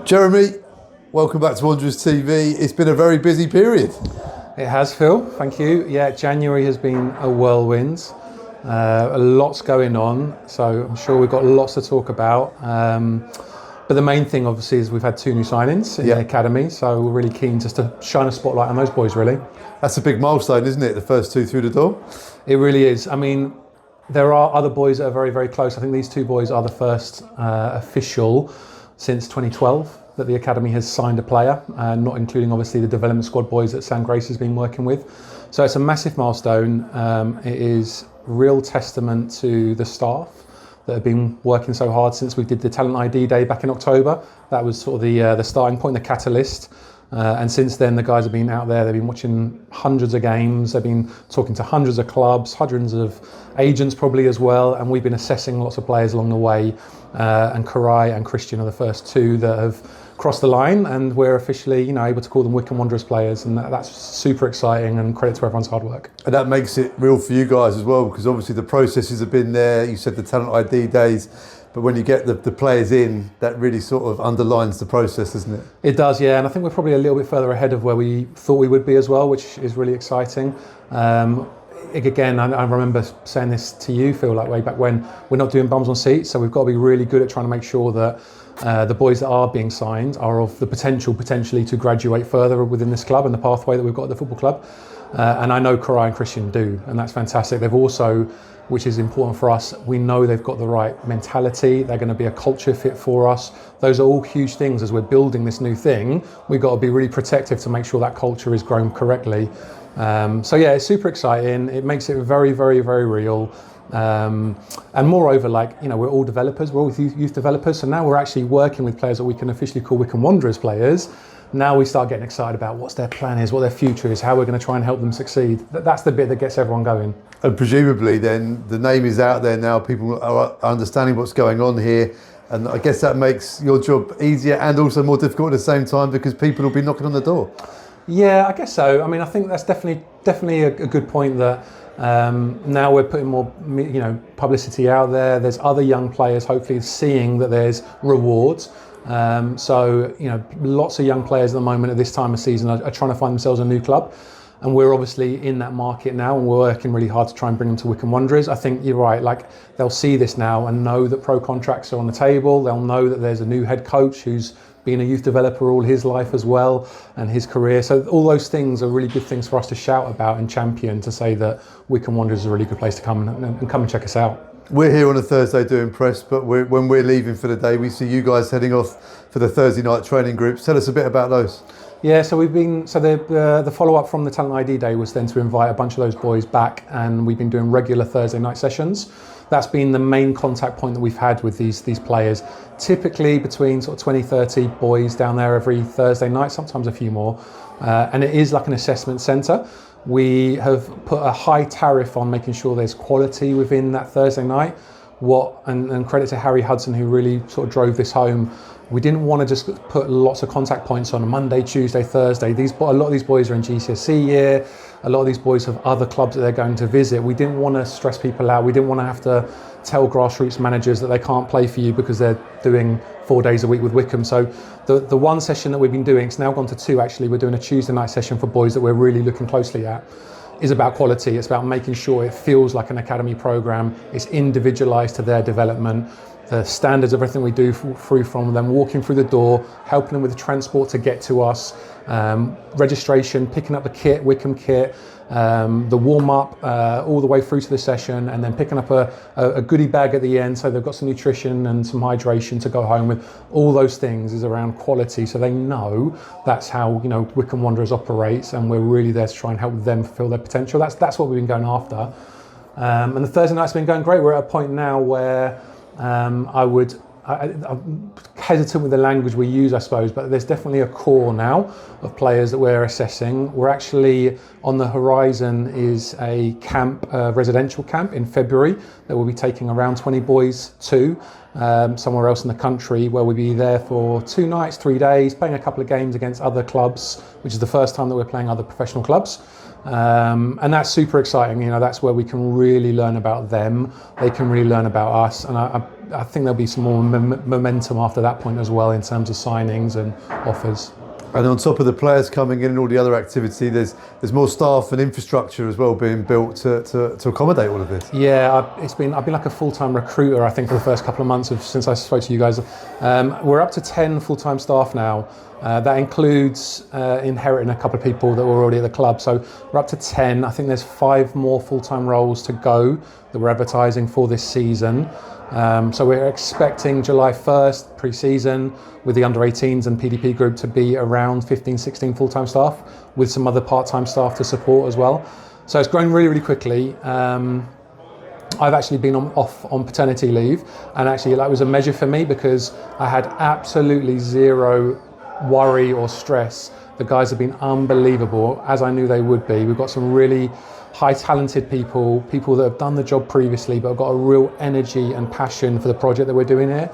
Jeremy, welcome back to WanderersTV. It's been a very busy period. It has, Phil. Thank you. Yeah, January has been a whirlwind. A lot's going on, so I'm sure we've got lots to talk about. But the main thing, obviously, is we've had 2 new signings in the academy, so we're really keen just to shine a spotlight on those boys, really. That's a big milestone, isn't it? The first 2 through the door. It really is. I mean, there are other boys that are very, very close. I think these 2 boys are the first official since 2012 that the academy has signed a player, not including obviously the development squad boys that Sam Grace has been working with. So it's a massive milestone. It is real testament to the staff that have been working so hard since we did the Talent ID Day back in October. That was sort of the starting point, the catalyst. And since then, the guys have been out there, they've been watching hundreds of games, they've been talking to hundreds of clubs, hundreds of agents probably as well, and we've been assessing lots of players along the way. And Karai and Christian are the first 2 that have crossed the line, and we're officially, able to call them Wycombe Wanderers players, and that's super exciting, and credit to everyone's hard work. And that makes it real for you guys as well, because obviously the processes have been there. You said the Talent ID days, but when you get the players in, that really sort of underlines the process, doesn't it? It does, yeah, and I think we're probably a little bit further ahead of where we thought we would be as well, which is really exciting. Again, I remember saying this to you, Phil, like way back when, we're not doing bums on seats, so we've got to be really good at trying to make sure that the boys that are being signed are of the potentially to graduate further within this club and the pathway that we've got at the football club. And I know Karai and Christian do, and that's fantastic. They've also, which is important for us, we know they've got the right mentality. They're going to be a culture fit for us. Those are all huge things as we're building this new thing. We've got to be really protective to make sure that culture is grown correctly. So yeah, it's super exciting. It makes it very, very, very real. And moreover, we're all developers, we're all youth developers, so now we're actually working with players that we can officially call Wycombe Wanderers players. Now we start getting excited about what's their plan is, what their future is, how we're going to try and help them succeed. That's the bit that gets everyone going. And presumably then the name is out there now, people are understanding what's going on here, and I guess that makes your job easier and also more difficult at the same time, because people will be knocking on the door. Yeah, I guess so. I mean, I think that's definitely a good point, that now we're putting more, publicity out there. There's other young players hopefully seeing that there's rewards. So lots of young players at the moment at this time of season are trying to find themselves a new club, and we're obviously in that market now, and we're working really hard to try and bring them to Wycombe Wanderers. I think you're right. They'll see this now and know that pro contracts are on the table. They'll know that there's a new head coach who's been a youth developer all his life as well, and his career. So all those things are really good things for us to shout about and champion, to say that Wycombe Wanderers is a really good place to come and come and check us out. We're here on a Thursday doing press, but when we're leaving for the day, we see you guys heading off for the Thursday night training groups. Tell us a bit about those. Yeah, so the follow-up from the Talent ID Day was then to invite a bunch of those boys back, and we've been doing regular Thursday night sessions. That's been the main contact point that we've had with these players. Typically between sort of 20, 30 boys down there every Thursday night, sometimes a few more. And it is like an assessment centre. We have put a high tariff on making sure there's quality within that Thursday night. And credit to Harry Hudson, who really sort of drove this home. We didn't want to just put lots of contact points on a Monday, Tuesday, Thursday. A lot of these boys are in GCSE year. A lot of these boys have other clubs that they're going to visit. We didn't want to stress people out. We didn't want to have to tell grassroots managers that they can't play for you because they're doing 4 days a week with Wycombe. So the one session that we've been doing, it's now gone to 2 actually. We're doing a Tuesday night session for boys that we're really looking closely at. Is about quality. It's about making sure it feels like an academy program. It's individualised to their development. The standards of everything we do through from them walking through the door, helping them with the transport to get to us, registration, picking up the kit, Wycombe kit, the warm-up all the way through to the session, and then picking up a goodie bag at the end, so they've got some nutrition and some hydration to go home with. All those things is around quality, so they know that's how Wycombe Wanderers operates, and we're really there to try and help them fulfil their potential. That's what we've been going after, and the Thursday night's been going great. We're at a point now where I'm hesitant with the language we use, I suppose, but there's definitely a core now of players that we're assessing. We're actually, on the horizon is a camp, residential camp in February that we'll be taking around 20 boys to somewhere else in the country, where we'll be there for 2 nights, 3 days, playing a couple of games against other clubs, which is the first time that we're playing other professional clubs. And that's super exciting. That's where we can really learn about them. They can really learn about us. And I think there'll be some more momentum after that point as well in terms of signings and offers. And on top of the players coming in and all the other activity, there's more staff and infrastructure as well being built to accommodate all of this. Yeah, I've been like a full-time recruiter, I think, for the first couple of months since I spoke to you guys. We're up to 10 full-time staff now. That includes inheriting a couple of people that were already at the club. So we're up to 10. I think there's 5 more full-time roles to go that we're advertising for this season. So we're expecting July 1st, pre-season, with the under-18s and PDP group to be around 15, 16 full-time staff, with some other part-time staff to support as well. So it's growing really, really quickly. I've actually been off on paternity leave, and actually that was a measure for me because I had absolutely zero worry or stress. The guys have been unbelievable, as I knew they would be. We've got some really high talented people that have done the job previously but have got a real energy and passion for the project that we're doing here.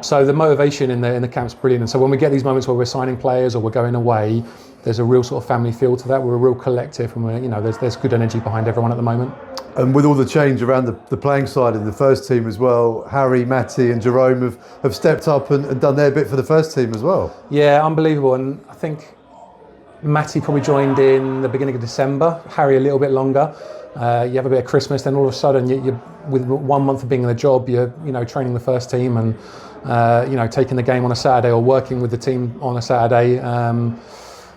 So the motivation in the camp's brilliant. And so when we get these moments where we're signing players or we're going away, there's a real sort of family feel to that. We're a real collective, and there's good energy behind everyone at the moment. And with all the change around the playing side in the first team as well, Harry, Matty and Jerome have stepped up and done their bit for the first team as well. Yeah, unbelievable. And I think Matty probably joined in the beginning of December, Harry a little bit longer. You have a bit of Christmas, then all of a sudden you're with 1 month of being in the job, you're training the first team and taking the game on a Saturday or working with the team on a Saturday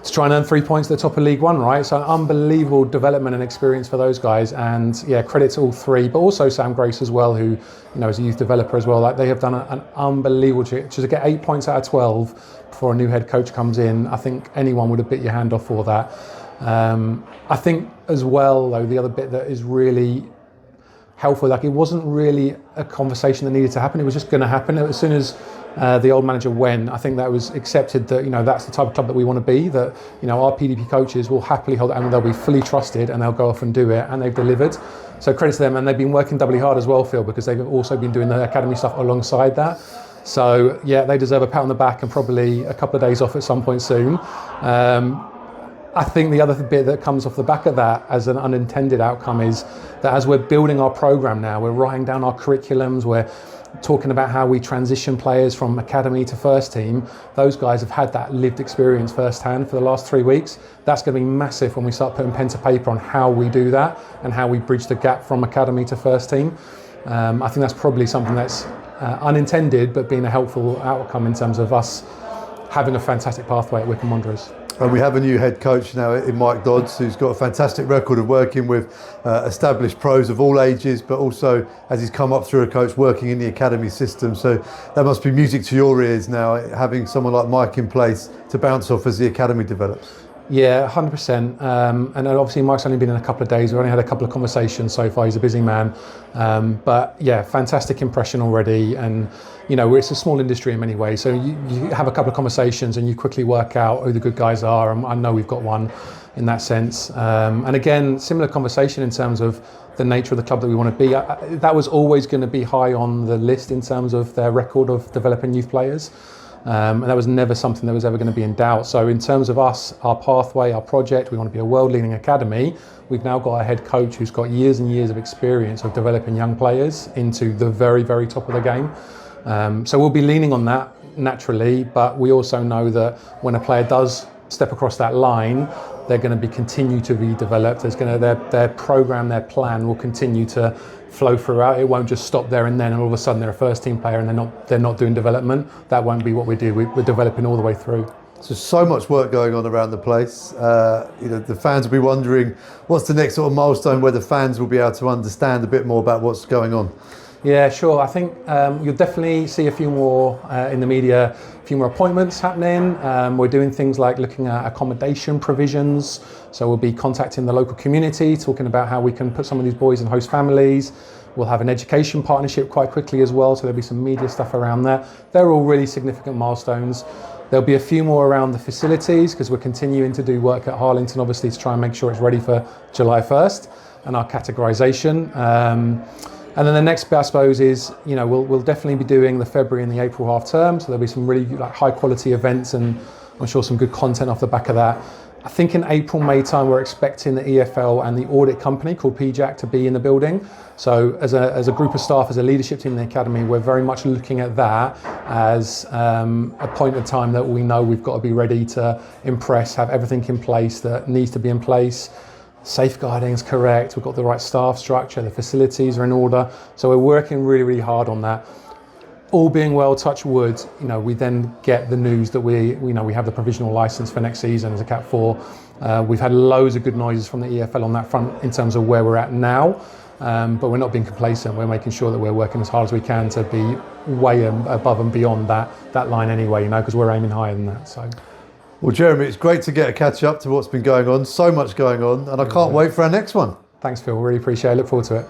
to try and earn 3 points at the top of League One, right? So unbelievable development and experience for those guys, and yeah, credit to all 3, but also Sam Grace as well, who is a youth developer as well. Like, they have done an unbelievable job to get 8 points out of 12 before a new head coach comes in. I think anyone would have bit your hand off for that. I think as well, though, the other bit that is really helpful, like, it wasn't really a conversation that needed to happen. It was just going to happen as soon as the old manager went. I think that was accepted that that's the type of club that we want to be. That our PDP coaches will happily hold it, and they'll be fully trusted, and they'll go off and do it, and they've delivered. So credit to them, and they've been working doubly hard as well, Phil, because they've also been doing the academy stuff alongside that. So yeah, they deserve a pat on the back and probably a couple of days off at some point soon. I think the other bit that comes off the back of that as an unintended outcome is that as we're building our program now, we're writing down our curriculums, we're talking about how we transition players from academy to first team. Those guys have had that lived experience firsthand for the last 3 weeks. That's going to be massive when we start putting pen to paper on how we do that and how we bridge the gap from academy to first team. I think that's probably something that's unintended, but being a helpful outcome in terms of us having a fantastic pathway at Wycombe Wanderers. And we have a new head coach now in Mike Dodds, who's got a fantastic record of working with established pros of all ages, but also, as he's come up through a coach, working in the academy system. So that must be music to your ears now, having someone like Mike in place to bounce off as the academy develops. Yeah, 100%. And obviously Mike's only been in a couple of days. We've only had a couple of conversations so far. He's a busy man. But yeah, fantastic impression already. And, it's a small industry in many ways. So you have a couple of conversations and you quickly work out who the good guys are. And I know we've got one in that sense. And again, similar conversation in terms of the nature of the club that we want to be. That was always going to be high on the list in terms of their record of developing youth players. And that was never something that was ever going to be in doubt. So in terms of us, our pathway, our project, we want to be a world-leading academy. We've now got a head coach who's got years and years of experience of developing young players into the very, very top of the game. So we'll be leaning on that naturally, but we also know that when a player does step across that line, they're going to continue to be developed. Their program, their plan will continue to flow throughout. It won't just stop there and then, and all of a sudden they're a first team player and they're not doing development. That won't be what we do. We're developing all the way through. So much work going on around the place. The fans will be wondering what's the next sort of milestone where the fans will be able to understand a bit more about what's going on. Yeah, sure. I think you'll definitely see a few more in the media, a few more appointments happening. We're doing things like looking at accommodation provisions. So we'll be contacting the local community, talking about how we can put some of these boys in host families. We'll have an education partnership quite quickly as well. So there'll be some media stuff around that. They're all really significant milestones. There'll be a few more around the facilities because we're continuing to do work at Harlington, obviously, to try and make sure it's ready for July 1st and our categorisation. And then the next bit, I suppose, is we'll definitely be doing the February and the April half term. So there'll be some really high quality events and I'm sure some good content off the back of that. I think in April, May time, we're expecting the EFL and the audit company called PJAC to be in the building. So as a group of staff, as a leadership team in the academy, we're very much looking at that as a point of time that we know we've got to be ready to impress, have everything in place that needs to be in place. Safeguarding is correct, we've got the right staff structure, the facilities are in order. So we're working really, really hard on that. All being well, touch wood, we then get the news that we have the provisional license for next season as a Cat 4. We've had loads of good noises from the EFL on that front in terms of where we're at now, but we're not being complacent. We're making sure that we're working as hard as we can to be way above and beyond that line anyway, because we're aiming higher than that. So. Well, Jeremy, it's great to get a catch up to what's been going on. So much going on, and I can't wait for our next one. Thanks, Phil. Really appreciate it. Look forward to it.